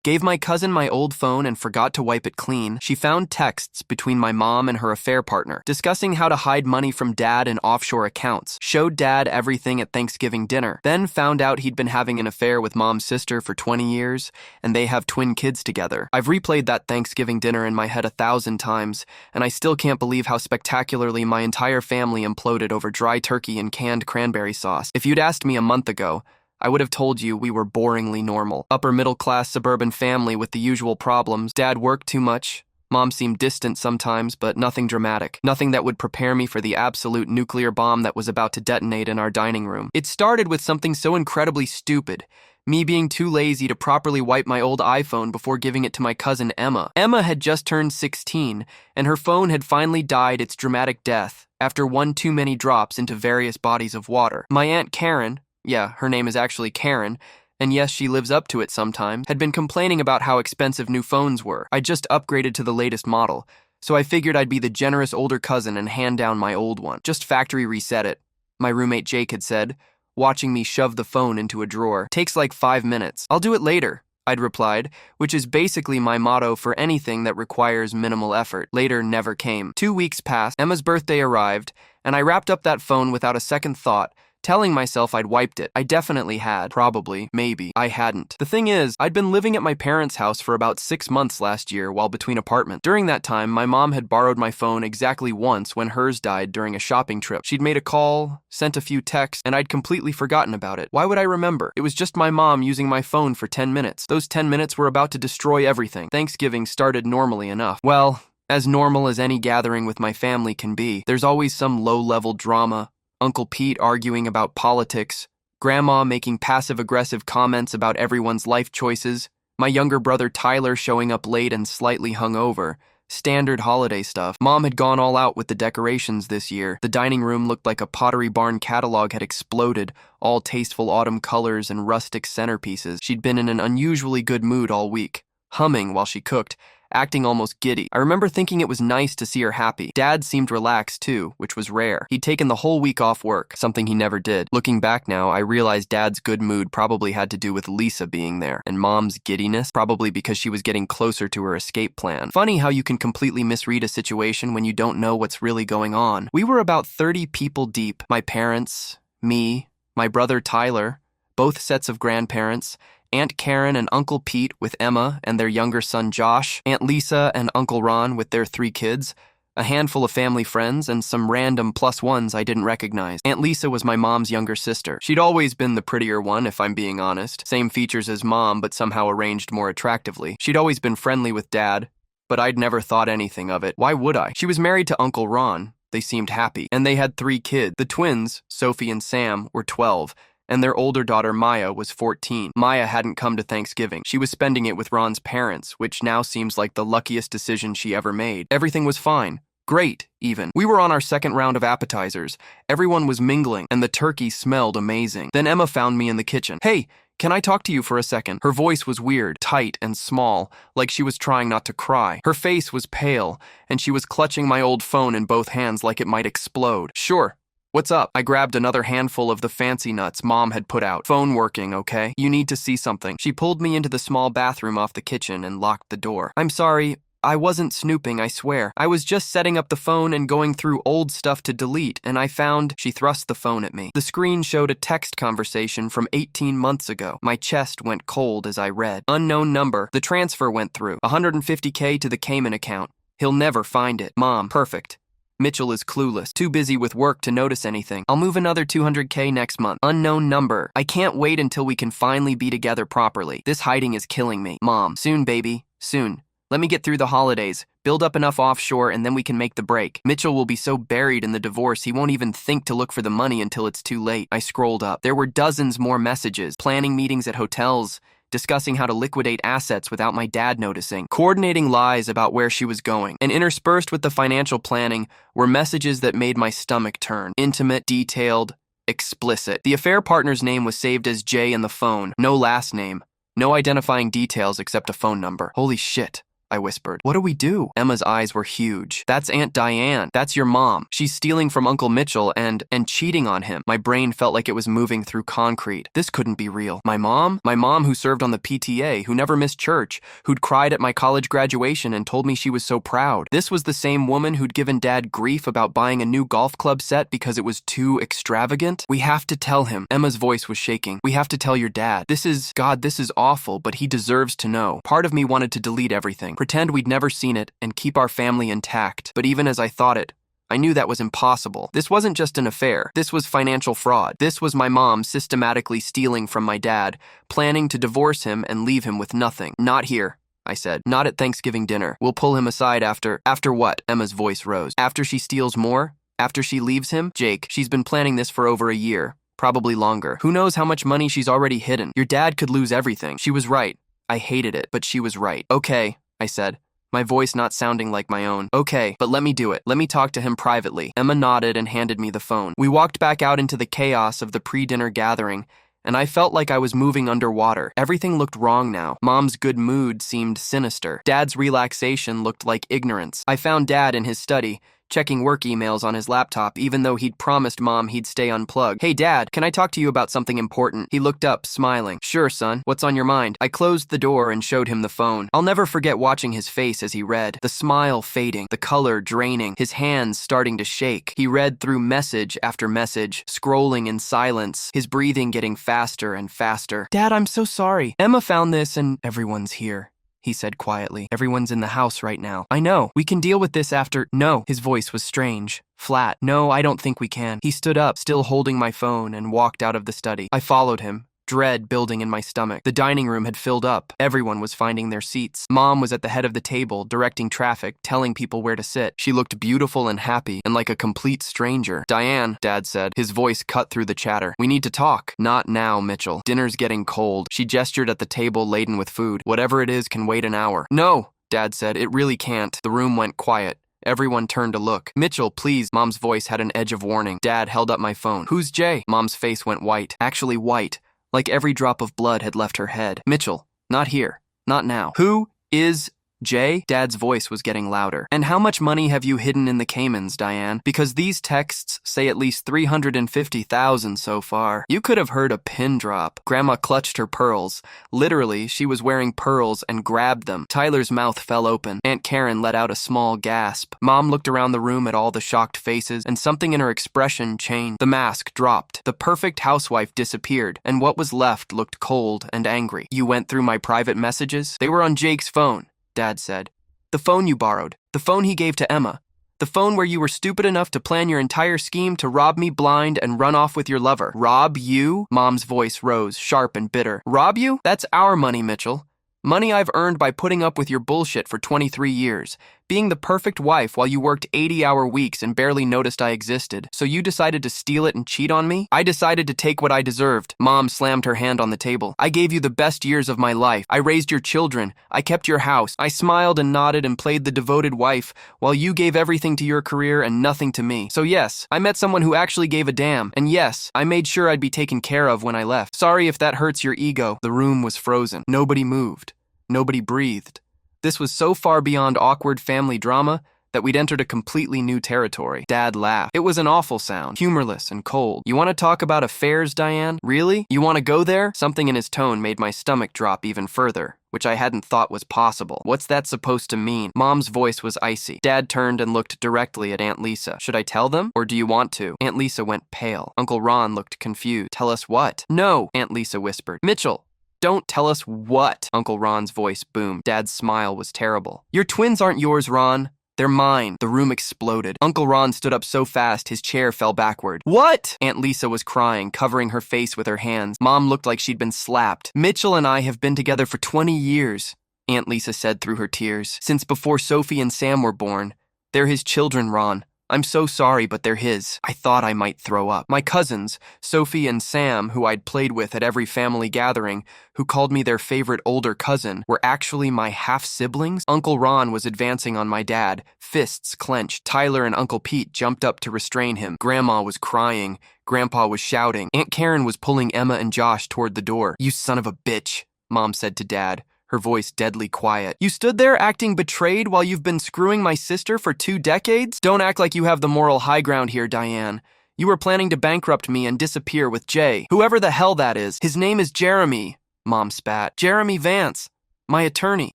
Gave my cousin my old phone and forgot to wipe it clean. She found texts between my mom and her affair partner, discussing how to hide money from dad in offshore accounts. Showed dad everything at Thanksgiving dinner. Then found out he'd been having an affair with mom's sister for 20 years, and they have twin kids together. I've replayed that Thanksgiving dinner in my head 1,000 times, and I still can't believe how spectacularly my entire family imploded over dry turkey and canned cranberry sauce. If you'd asked me a month ago, I would have told you we were boringly normal. Upper middle class suburban family with the usual problems. Dad worked too much. Mom seemed distant sometimes, but nothing dramatic. Nothing that would prepare me for the absolute nuclear bomb that was about to detonate in our dining room. It started with something so incredibly stupid. Me being too lazy to properly wipe my old iPhone before giving it to my cousin Emma. Emma had just turned 16, and her phone had finally died its dramatic death after one too many drops into various bodies of water. My Aunt Karen, yeah, her name is actually Karen, and yes, she lives up to it sometimes, had been complaining about how expensive new phones were. I just upgraded to the latest model, so I figured I'd be the generous older cousin and hand down my old one. Just factory reset it, my roommate Jake had said, watching me shove the phone into a drawer. Takes like 5 minutes. I'll do it later, I'd replied, which is basically my motto for anything that requires minimal effort. Later never came. 2 weeks passed, Emma's birthday arrived, and I wrapped up that phone without a second thought, telling myself I'd wiped it. I definitely had. Probably. Maybe. I hadn't. The thing is, I'd been living at my parents' house for about 6 months last year while between apartments. During that time, my mom had borrowed my phone exactly once when hers died during a shopping trip. She'd made a call, sent a few texts, and I'd completely forgotten about it. Why would I remember? It was just my mom using my phone for 10 minutes. Those 10 minutes were about to destroy everything. Thanksgiving started normally enough. Well, as normal as any gathering with my family can be. There's always some low-level drama. Uncle Pete arguing about politics, Grandma making passive-aggressive comments about everyone's life choices, my younger brother Tyler showing up late and slightly hungover. Standard holiday stuff. Mom had gone all out with the decorations this year. The dining room looked like a Pottery Barn catalog had exploded, all tasteful autumn colors and rustic centerpieces. She'd been in an unusually good mood all week, humming while she cooked, acting almost giddy. I remember thinking it was nice to see her happy. Dad seemed relaxed too, which was rare. He'd taken the whole week off work, something he never did. Looking back now, I realized Dad's good mood probably had to do with Lisa being there, and Mom's giddiness, probably because she was getting closer to her escape plan. Funny how you can completely misread a situation when you don't know what's really going on. We were about 30 people deep. My parents, me, my brother Tyler, both sets of grandparents, Aunt Karen and Uncle Pete with Emma and their younger son Josh, Aunt Lisa and Uncle Ron with their 3 kids, a handful of family friends, and some random +1s I didn't recognize. Aunt Lisa was my mom's younger sister. She'd always been the prettier one, if I'm being honest. Same features as Mom, but somehow arranged more attractively. She'd always been friendly with Dad, but I'd never thought anything of it. Why would I? She was married to Uncle Ron. They seemed happy. And they had 3 kids. The twins, Sophie and Sam, were 12. And their older daughter, Maya, was 14. Maya hadn't come to Thanksgiving. She was spending it with Ron's parents, which now seems like the luckiest decision she ever made. Everything was fine. Great, even. We were on our second round of appetizers. Everyone was mingling, and the turkey smelled amazing. Then Emma found me in the kitchen. "Hey, can I talk to you for a second?" Her voice was weird, tight, and small, like she was trying not to cry. Her face was pale, and she was clutching my old phone in both hands like it might explode. "Sure. What's up?" I grabbed another handful of the fancy nuts Mom had put out. "Phone working, okay? You need to see something." She pulled me into the small bathroom off the kitchen and locked the door. "I'm sorry. I wasn't snooping, I swear. I was just setting up the phone and going through old stuff to delete, and I found..." She thrust the phone at me. The screen showed a text conversation from 18 months ago. My chest went cold as I read. "Unknown number. The transfer went through. $150K to the Cayman account. He'll never find it. Mom." Perfect. "Mitchell is clueless, too busy with work to notice anything. I'll move another $200K next month. Unknown number. I can't wait until we can finally be together properly. This hiding is killing me. Mom." "Soon, baby. Soon. Let me get through the holidays, build up enough offshore, and then we can make the break. Mitchell will be so buried in the divorce he won't even think to look for the money until it's too late." I scrolled up. There were dozens more messages, planning meetings at hotels, discussing how to liquidate assets without my dad noticing, coordinating lies about where she was going, and interspersed with the financial planning were messages that made my stomach turn. Intimate, detailed, explicit. The affair partner's name was saved as Jay in the phone, no last name, no identifying details except a phone number. Holy shit. I whispered. What do we do? Emma's eyes were huge. That's Aunt Diane. That's your mom. She's stealing from Uncle Mitchell and cheating on him. My brain felt like it was moving through concrete. This couldn't be real. My mom? My mom who served on the PTA, who never missed church, who'd cried at my college graduation and told me she was so proud. This was the same woman who'd given Dad grief about buying a new golf club set because it was too extravagant. We have to tell him. Emma's voice was shaking. We have to tell your dad. This is awful, but he deserves to know. Part of me wanted to delete everything, pretend we'd never seen it, and keep our family intact. But even as I thought it, I knew that was impossible. This wasn't just an affair. This was financial fraud. This was my mom systematically stealing from my dad, planning to divorce him and leave him with nothing. Not here, I said. Not at Thanksgiving dinner. We'll pull him aside after what? Emma's voice rose. After she steals more? After she leaves him? Jake, she's been planning this for over a year. Probably longer. Who knows how much money she's already hidden? Your dad could lose everything. She was right. I hated it, but she was right. Okay, I said, my voice not sounding like my own. Okay, but let me do it. Let me talk to him privately. Emma nodded and handed me the phone. We walked back out into the chaos of the pre-dinner gathering, and I felt like I was moving underwater. Everything looked wrong now. Mom's good mood seemed sinister. Dad's relaxation looked like ignorance. I found Dad in his study, checking work emails on his laptop, even though he'd promised Mom he'd stay unplugged. Hey, Dad, can I talk to you about something important? He looked up, smiling. Sure, son. What's on your mind? I closed the door and showed him the phone. I'll never forget watching his face as he read. The smile fading, the color draining, his hands starting to shake. He read through message after message, scrolling in silence, his breathing getting faster and faster. Dad, I'm so sorry. Emma found this and everyone's here, he said quietly. Everyone's in the house right now. I know. We can deal with this after. No. His voice was strange, flat. No, I don't think we can. He stood up, still holding my phone, and walked out of the study. I followed him, dread building in my stomach. The dining room had filled up. Everyone was finding their seats. Mom was at the head of the table, directing traffic, telling people where to sit. She looked beautiful and happy, and like a complete stranger. Diane, Dad said, his voice cut through the chatter. We need to talk. Not now, Mitchell. Dinner's getting cold. She gestured at the table laden with food. Whatever it is can wait an hour. No, Dad said, it really can't. The room went quiet. Everyone turned to look. Mitchell, please. Mom's voice had an edge of warning. Dad held up my phone. Who's Jay? Mom's face went white. Actually white. Like every drop of blood had left her head. Mitchell, not here. Not now. Who is Jay? Dad's voice was getting louder. And how much money have you hidden in the Caymans, Diane? Because these texts say at least 350,000 so far. You could have heard a pin drop. Grandma clutched her pearls. Literally, she was wearing pearls and grabbed them. Tyler's mouth fell open. Aunt Karen let out a small gasp. Mom looked around the room at all the shocked faces, and something in her expression changed. The mask dropped. The perfect housewife disappeared, and what was left looked cold and angry. You went through my private messages? They were on Jake's phone, Dad said. The phone you borrowed. The phone he gave to Emma. The phone where you were stupid enough to plan your entire scheme to rob me blind and run off with your lover. Rob you? Mom's voice rose, sharp and bitter. Rob you? That's our money, Mitchell. Money I've earned by putting up with your bullshit for 23 years. Being the perfect wife while you worked 80-hour weeks and barely noticed I existed. So you decided to steal it and cheat on me? I decided to take what I deserved. Mom slammed her hand on the table. I gave you the best years of my life. I raised your children. I kept your house. I smiled and nodded and played the devoted wife while you gave everything to your career and nothing to me. So yes, I met someone who actually gave a damn. And yes, I made sure I'd be taken care of when I left. Sorry if that hurts your ego. The room was frozen. Nobody moved. Nobody breathed. This was so far beyond awkward family drama that we'd entered a completely new territory. Dad laughed. It was an awful sound, humorless and cold. You want to talk about affairs, Diane? Really? You want to go there? Something in his tone made my stomach drop even further, which I hadn't thought was possible. What's that supposed to mean? Mom's voice was icy. Dad turned and looked directly at Aunt Lisa. Should I tell them? Or do you want to? Aunt Lisa went pale. Uncle Ron looked confused. Tell us what? No, Aunt Lisa whispered. Mitchell! Don't tell us what, Uncle Ron's voice boomed. Dad's smile was terrible. Your twins aren't yours, Ron. They're mine. The room exploded. Uncle Ron stood up so fast his chair fell backward. What? Aunt Lisa was crying, covering her face with her hands. Mom looked like she'd been slapped. Mitchell and I have been together for 20 years, Aunt Lisa said through her tears. Since before Sophie and Sam were born. They're his children, Ron. I'm so sorry, but they're his. I thought I might throw up. My cousins, Sophie and Sam, who I'd played with at every family gathering, who called me their favorite older cousin, were actually my half-siblings? Uncle Ron was advancing on my dad, fists clenched. Tyler and Uncle Pete jumped up to restrain him. Grandma was crying. Grandpa was shouting. Aunt Karen was pulling Emma and Josh toward the door. You son of a bitch, Mom said to Dad. her voice deadly quiet. You stood there acting betrayed while you've been screwing my sister for 2 decades? Don't act like you have the moral high ground here, Diane. You were planning to bankrupt me and disappear with Jay. Whoever the hell that is. His name is Jeremy, Mom spat. Jeremy Vance. My attorney,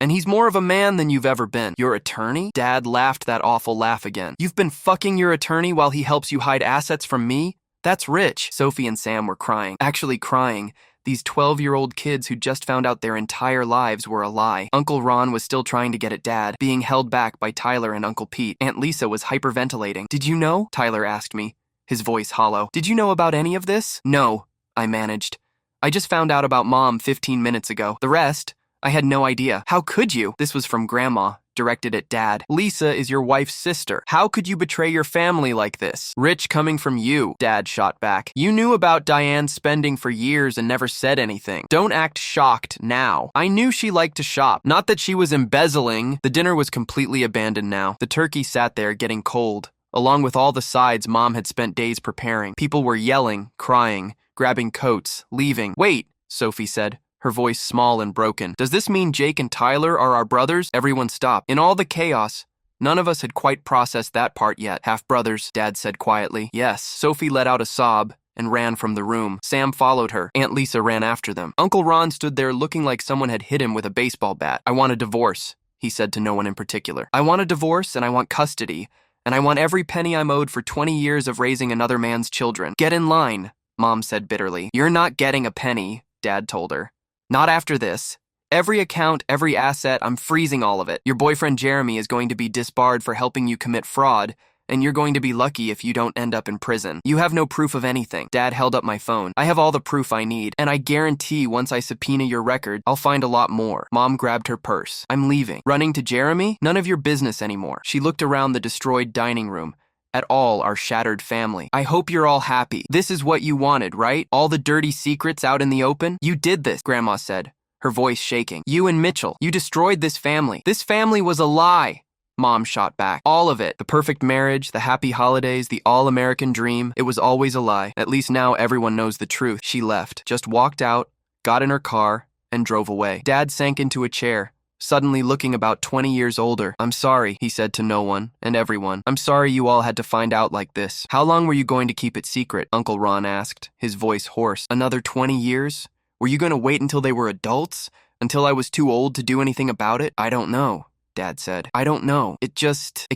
and he's more of a man than you've ever been. Your attorney? Dad laughed that awful laugh again. You've been fucking your attorney while he helps you hide assets from me? That's rich. Sophie and Sam were crying. Actually crying. These 12-year-old kids who just found out their entire lives were a lie. Uncle Ron was still trying to get at Dad, being held back by Tyler and Uncle Pete. Aunt Lisa was hyperventilating. Did you know? Tyler asked me, his voice hollow. Did you know about any of this? No, I managed. I just found out about Mom 15 minutes ago. The rest, I had no idea. How could you? This was from Grandma, directed at Dad. Lisa is your wife's sister. How could you betray your family like this? Rich coming from you, Dad shot back. You knew about Diane's spending for years and never said anything. Don't act shocked now. I knew she liked to shop. Not that she was embezzling. The dinner was completely abandoned now. The turkey sat there getting cold, along with all the sides Mom had spent days preparing. People were yelling, crying, grabbing coats, leaving. Wait, Sophie said, her voice small and broken. Does this mean Jake and Tyler are our brothers? Everyone stopped. In all the chaos, none of us had quite processed that part yet. Half-brothers, Dad said quietly. Yes. Sophie let out a sob and ran from the room. Sam followed her. Aunt Lisa ran after them. Uncle Ron stood there looking like someone had hit him with a baseball bat. I want a divorce, he said to no one in particular. I want a divorce and I want custody, and I want every penny I'm owed for 20 years of raising another man's children. Get in line, Mom said bitterly. You're not getting a penny, Dad told her. Not after this. Every account, every asset, I'm freezing all of it. Your boyfriend Jeremy is going to be disbarred for helping you commit fraud, and you're going to be lucky if you don't end up in prison. You have no proof of anything. Dad held up my phone. I have all the proof I need, and I guarantee once I subpoena your record, I'll find a lot more. Mom grabbed her purse. I'm leaving. Running to Jeremy? None of your business anymore. She looked around the destroyed dining room at all our shattered family. I hope you're all happy. This is what you wanted, right? All the dirty secrets out in the open? You did this, Grandma said, her voice shaking. You and Mitchell, you destroyed this family. This family was a lie, Mom shot back. All of it. The perfect marriage, the happy holidays, the all-American dream. It was always a lie. At least now everyone knows the truth. She left, just walked out, got in her car, and drove away. Dad sank into a chair, suddenly looking about 20 years older. I'm sorry, he said to no one and everyone. I'm sorry you all had to find out like this. How long were you going to keep it secret? Uncle Ron asked, his voice hoarse. Another 20 years? Were you going to wait until they were adults? Until I was too old to do anything about it? I don't know, Dad said. I don't know. It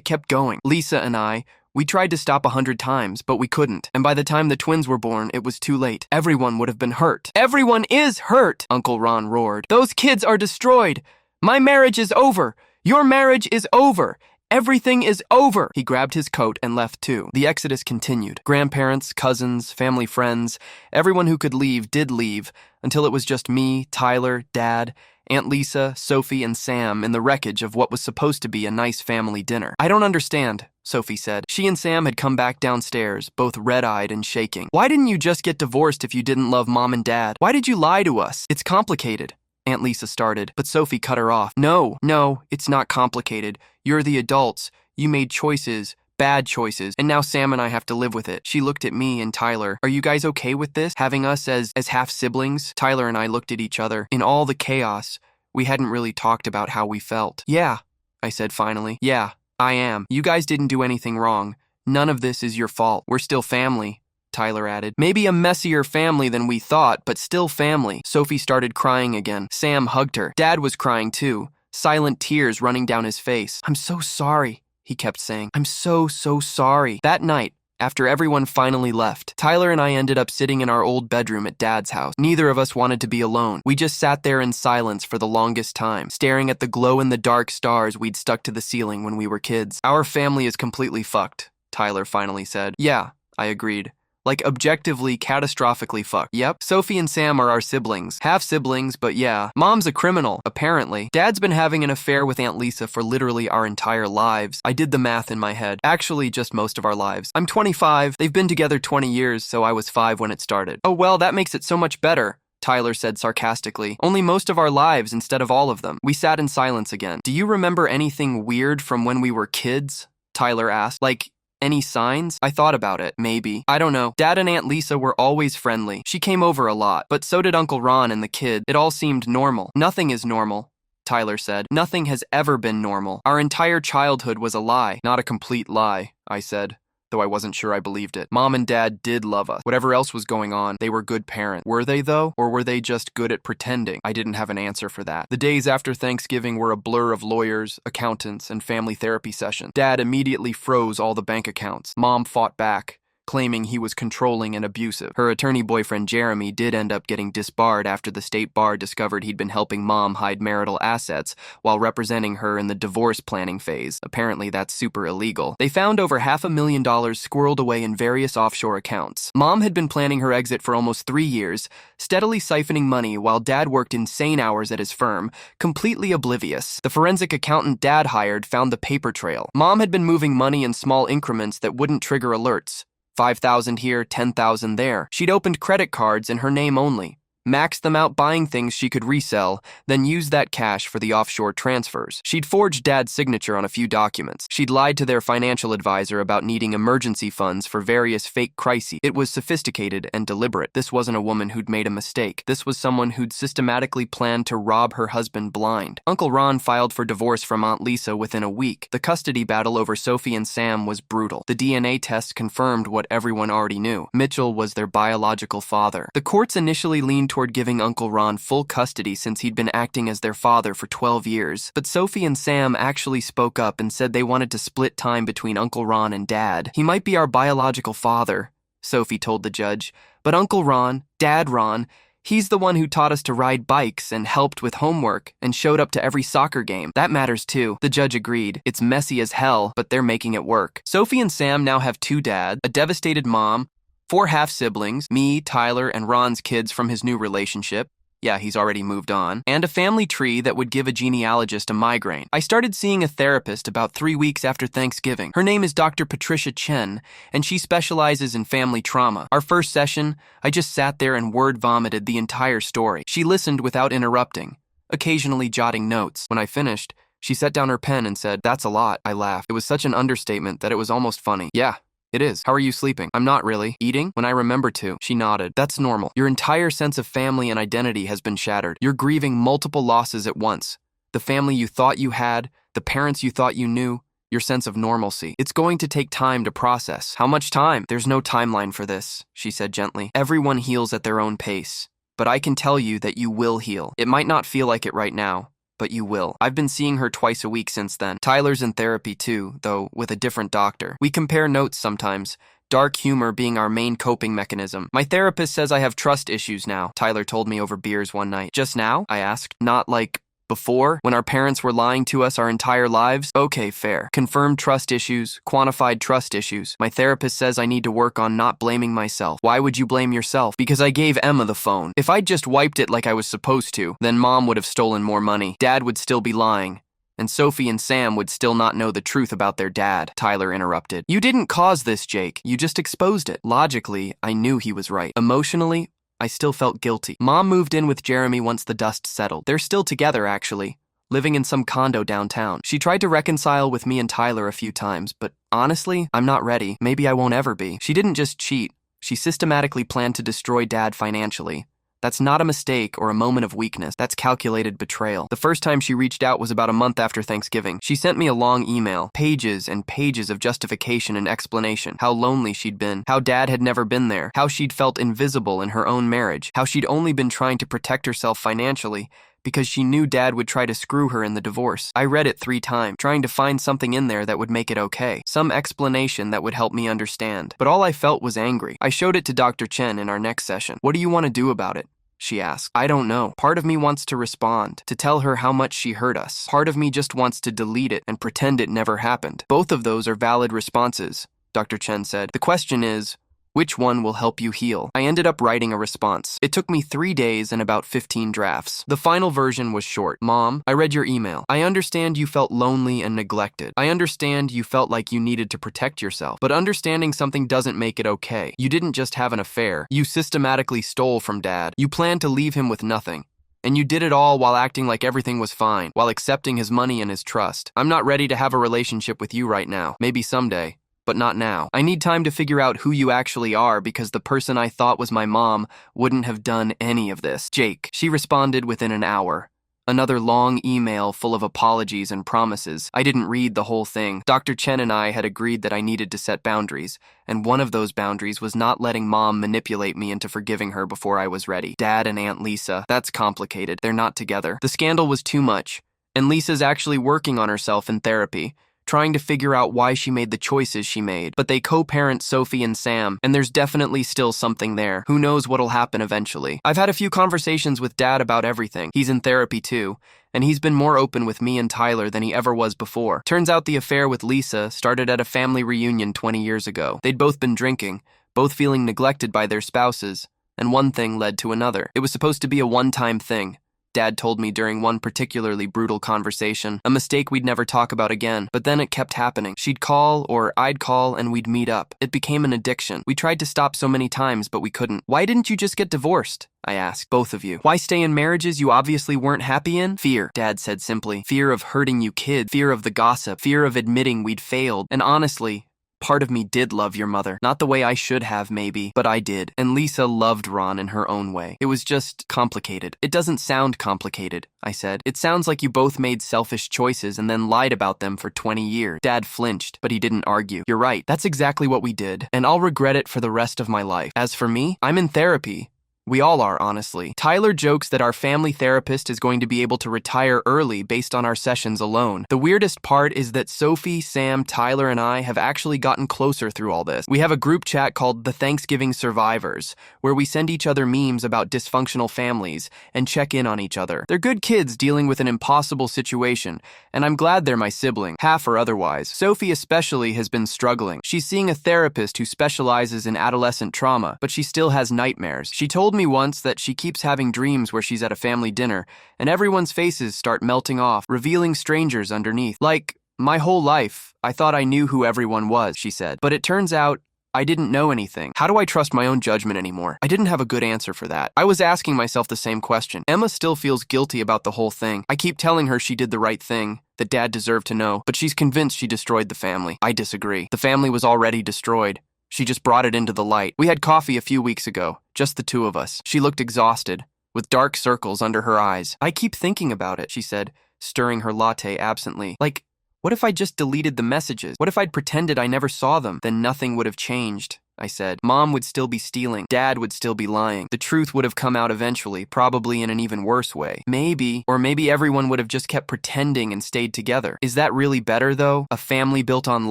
kept going. Lisa and we tried to stop 100 times, but we couldn't. And by the time the twins were born, it was too late. Everyone would have been hurt. Everyone is hurt, Uncle Ron roared. Those kids are destroyed. My marriage is over. Your marriage is over. Everything is over. He grabbed his coat and left too. The exodus continued. Grandparents, cousins, family friends, everyone who could leave did leave, until it was just me, Tyler, Dad, Aunt Lisa, Sophie, and Sam in the wreckage of what was supposed to be a nice family dinner. I don't understand, Sophie said. She and Sam had come back downstairs, both red-eyed and shaking. Why didn't you just get divorced if you didn't love Mom and Dad? Why did you lie to us? It's complicated, Aunt Lisa started, but Sophie cut her off. No, it's not complicated. You're the adults. You made choices, bad choices, and now Sam and I have to live with it. She looked at me and Tyler. Are you guys okay with this? Having us as half-siblings? Tyler and I looked at each other. In all the chaos, we hadn't really talked about how we felt. Yeah, I said finally. Yeah, I am. You guys didn't do anything wrong. None of this is your fault. We're still family, Tyler added. Maybe a messier family than we thought, but still family. Sophie started crying again. Sam hugged her. Dad was crying too, silent tears running down his face. I'm so sorry, he kept saying. I'm so sorry. That night, after everyone finally left, Tyler and I ended up sitting in our old bedroom at Dad's house. Neither of us wanted to be alone. We just sat there in silence for the longest time, staring at the glow-in-the-dark stars we'd stuck to the ceiling when we were kids. Our family is completely fucked, Tyler finally said. Yeah, I agreed. Like, objectively, catastrophically fucked. Yep, Sophie and Sam are our siblings. Half-siblings, but yeah. Mom's a criminal, apparently. Dad's been having an affair with Aunt Lisa for literally our entire lives. I did the math in my head. Actually, just most of our lives. I'm 25. They've been together 20 years, so I was 5 when it started. Oh well, that makes it so much better, Tyler said sarcastically. Only most of our lives instead of all of them. We sat in silence again. Do you remember anything weird from when we were kids? Tyler asked. Like, any signs? I thought about it. Maybe. I don't know. Dad and Aunt Lisa were always friendly. She came over a lot, but so did Uncle Ron and the kid. It all seemed normal. Nothing is normal, Tyler said. Nothing has ever been normal. Our entire childhood was a lie. Not a complete lie, I said, though I wasn't sure I believed it. Mom and Dad did love us. Whatever else was going on, they were good parents. Were they, though? Or were they just good at pretending? I didn't have an answer for that. The days after Thanksgiving were a blur of lawyers, accountants, and family therapy sessions. Dad immediately froze all the bank accounts. Mom fought back, claiming he was controlling and abusive. Her attorney boyfriend Jeremy did end up getting disbarred after the state bar discovered he'd been helping Mom hide marital assets while representing her in the divorce planning phase. Apparently that's super illegal. They found over $500,000 squirreled away in various offshore accounts. Mom had been planning her exit for almost 3 years, steadily siphoning money while Dad worked insane hours at his firm, completely oblivious. The forensic accountant Dad hired found the paper trail. Mom had been moving money in small increments that wouldn't trigger alerts. 5,000 here, 10,000 there. She'd opened credit cards in her name only, maxed them out buying things she could resell, then used that cash for the offshore transfers. She'd forged Dad's signature on a few documents. She'd lied to their financial advisor about needing emergency funds for various fake crises. It was sophisticated and deliberate. This wasn't a woman who'd made a mistake. This was someone who'd systematically planned to rob her husband blind. Uncle Ron filed for divorce from Aunt Lisa within a week. The custody battle over Sophie and Sam was brutal. The DNA test confirmed what everyone already knew. Mitchell was their biological father. The courts initially leaned toward giving Uncle Ron full custody since he'd been acting as their father for 12 years. But Sophie and Sam actually spoke up and said they wanted to split time between Uncle Ron and Dad. He might be our biological father, Sophie told the judge, but Uncle Ron, Dad Ron, he's the one who taught us to ride bikes and helped with homework and showed up to every soccer game. That matters too. The judge agreed. It's messy as hell, but they're making it work. Sophie and Sam now have 2 dads, a devastated mom, 4 half-siblings, me, Tyler, and Ron's kids from his new relationship. Yeah, he's already moved on. And a family tree that would give a genealogist a migraine. I started seeing a therapist about 3 weeks after Thanksgiving. Her name is Dr. Patricia Chen, and she specializes in family trauma. Our first session, I just sat there and word vomited the entire story. She listened without interrupting, occasionally jotting notes. When I finished, she set down her pen and said, "That's a lot." I laughed. It was such an understatement that it was almost funny. Yeah. It is. How are you sleeping? I'm not really. Eating? When I remember to. She nodded. That's normal. Your entire sense of family and identity has been shattered. You're grieving multiple losses at once. The family you thought you had, the parents you thought you knew, your sense of normalcy. It's going to take time to process. How much time? There's no timeline for this, she said gently. Everyone heals at their own pace. But I can tell you that you will heal. It might not feel like it right now, but you will. I've been seeing her twice a week since then. Tyler's in therapy too, though with a different doctor. We compare notes sometimes, dark humor being our main coping mechanism. My therapist says I have trust issues now, Tyler told me over beers one night. Just now? I asked. Not like before, when our parents were lying to us our entire lives? Okay, fair. Confirmed trust issues, quantified trust issues. My therapist says I need to work on not blaming myself. Why would you blame yourself? Because I gave Emma the phone. If I'd just wiped it like I was supposed to, then Mom would have stolen more money. Dad would still be lying. And Sophie and Sam would still not know the truth about their dad, Tyler interrupted. You didn't cause this, Jake. You just exposed it. Logically, I knew he was right. Emotionally, I still felt guilty. Mom moved in with Jeremy once the dust settled. They're still together, actually, living in some condo downtown. She tried to reconcile with me and Tyler a few times, but honestly, I'm not ready. Maybe I won't ever be. She didn't just cheat. She systematically planned to destroy Dad financially. That's not a mistake or a moment of weakness. That's calculated betrayal. The first time she reached out was about a month after Thanksgiving. She sent me a long email, pages and pages of justification and explanation. How lonely she'd been, how Dad had never been there, how she'd felt invisible in her own marriage, how she'd only been trying to protect herself financially because she knew Dad would try to screw her in the divorce. I read it 3 times, trying to find something in there that would make it okay. Some explanation that would help me understand. But all I felt was angry. I showed it to Dr. Chen in our next session. What do you want to do about it? She asked. I don't know. Part of me wants to respond, to tell her how much she hurt us. Part of me just wants to delete it and pretend it never happened. Both of those are valid responses, Dr. Chen said. The question is, which one will help you heal? I ended up writing a response. It took me 3 days and about 15 drafts. The final version was short. Mom, I read your email. I understand you felt lonely and neglected. I understand you felt like you needed to protect yourself. But understanding something doesn't make it okay. You didn't just have an affair. You systematically stole from Dad. You planned to leave him with nothing. And you did it all while acting like everything was fine, while accepting his money and his trust. I'm not ready to have a relationship with you right now. Maybe someday. But not now. I need time to figure out who you actually are because the person I thought was my mom wouldn't have done any of this. Jake, she responded within an hour. Another long email full of apologies and promises. I didn't read the whole thing. Dr. Chen and I had agreed that I needed to set boundaries, and one of those boundaries was not letting Mom manipulate me into forgiving her before I was ready. Dad and Aunt Lisa, that's complicated. They're not together. The scandal was too much, and Lisa's actually working on herself in therapy, trying to figure out why she made the choices she made. But they co-parent Sophie and Sam, and there's definitely still something there. Who knows what'll happen eventually. I've had a few conversations with Dad about everything. He's in therapy too, and he's been more open with me and Tyler than he ever was before. Turns out the affair with Lisa started at a family reunion 20 years ago. They'd both been drinking, both feeling neglected by their spouses, and one thing led to another. It was supposed to be a one-time thing. Dad told me during one particularly brutal conversation, a mistake we'd never talk about again, but then it kept happening. She'd call, or I'd call, and we'd meet up. It became an addiction. We tried to stop so many times, but we couldn't. Why didn't you just get divorced? I asked. Both of you. Why stay in marriages you obviously weren't happy in? Fear, Dad said simply. Fear of hurting you kids, fear of the gossip, fear of admitting we'd failed, and honestly, part of me did love your mother. Not the way I should have, maybe, but I did. And Lisa loved Ron in her own way. It was just complicated. It doesn't sound complicated, I said. It sounds like you both made selfish choices and then lied about them for 20 years. Dad flinched, but he didn't argue. You're right. That's exactly what we did, and I'll regret it for the rest of my life. As for me, I'm in therapy. We all are, honestly. Tyler jokes that our family therapist is going to be able to retire early based on our sessions alone. The weirdest part is that Sophie, Sam, Tyler, and I have actually gotten closer through all this. We have a group chat called the Thanksgiving Survivors, where we send each other memes about dysfunctional families and check in on each other. They're good kids dealing with an impossible situation, and I'm glad they're my sibling, half or otherwise. Sophie especially has been struggling. She's seeing a therapist who specializes in adolescent trauma, but she still has nightmares. She told me once that she keeps having dreams where she's at a family dinner, and everyone's faces start melting off, revealing strangers underneath. Like, my whole life, I thought I knew who everyone was, she said. But it turns out, I didn't know anything. How do I trust my own judgment anymore? I didn't have a good answer for that. I was asking myself the same question. Emma still feels guilty about the whole thing. I keep telling her she did the right thing, that Dad deserved to know, but she's convinced she destroyed the family. I disagree. The family was already destroyed. She just brought it into the light. We had coffee a few weeks ago, just the two of us. She looked exhausted, with dark circles under her eyes. I keep thinking about it, she said, stirring her latte absently. Like, what if I just deleted the messages? What if I'd pretended I never saw them? Then nothing would have changed, I said. Mom would still be stealing. Dad would still be lying. The truth would have come out eventually, probably in an even worse way. Maybe, or maybe everyone would have just kept pretending and stayed together. Is that really better, though? A family built on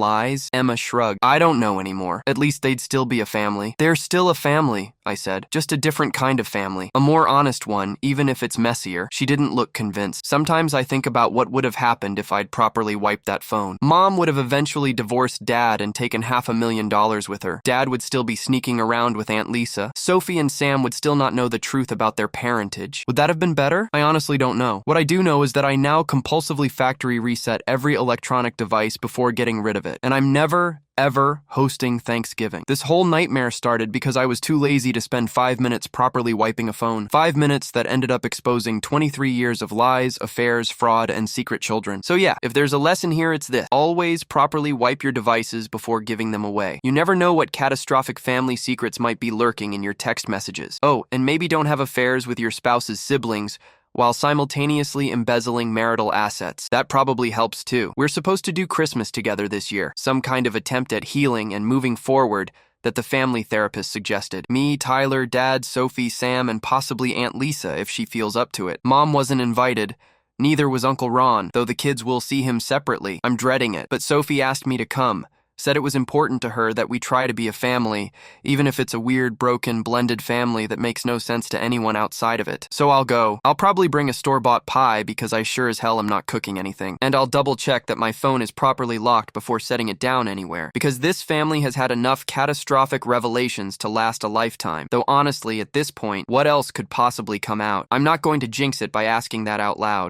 lies? Emma shrugged. I don't know anymore. At least they'd still be a family. They're still a family, I said. Just a different kind of family. A more honest one, even if it's messier. She didn't look convinced. Sometimes I think about what would have happened if I'd properly wiped that phone. Mom would have eventually divorced Dad and taken $500,000 with her. Dad would still be sneaking around with Aunt Lisa. Sophie and Sam would still not know the truth about their parentage. Would that have been better? I honestly don't know. What I do know is that I now compulsively factory reset every electronic device before getting rid of it. And I'm never, ever hosting Thanksgiving. This whole nightmare started because I was too lazy to spend 5 minutes properly wiping a phone. 5 minutes that ended up exposing 23 years of lies, affairs, fraud, and secret children. So yeah, if there's a lesson here, it's this. Always properly wipe your devices before giving them away. You never know what catastrophic family secrets might be lurking in your text messages. Oh, and maybe don't have affairs with your spouse's siblings while simultaneously embezzling marital assets. That probably helps too. We're supposed to do Christmas together this year, some kind of attempt at healing and moving forward that the family therapist suggested. Me, Tyler, Dad, Sophie, Sam, and possibly Aunt Lisa if she feels up to it. Mom wasn't invited. Neither was Uncle Ron, though the kids will see him separately. I'm dreading it, but Sophie asked me to come. Said it was important to her that we try to be a family, even if it's a weird, broken, blended family that makes no sense to anyone outside of it. So I'll go. I'll probably bring a store-bought pie because I sure as hell am not cooking anything. And I'll double-check that my phone is properly locked before setting it down anywhere. Because this family has had enough catastrophic revelations to last a lifetime. Though honestly, at this point, what else could possibly come out? I'm not going to jinx it by asking that out loud.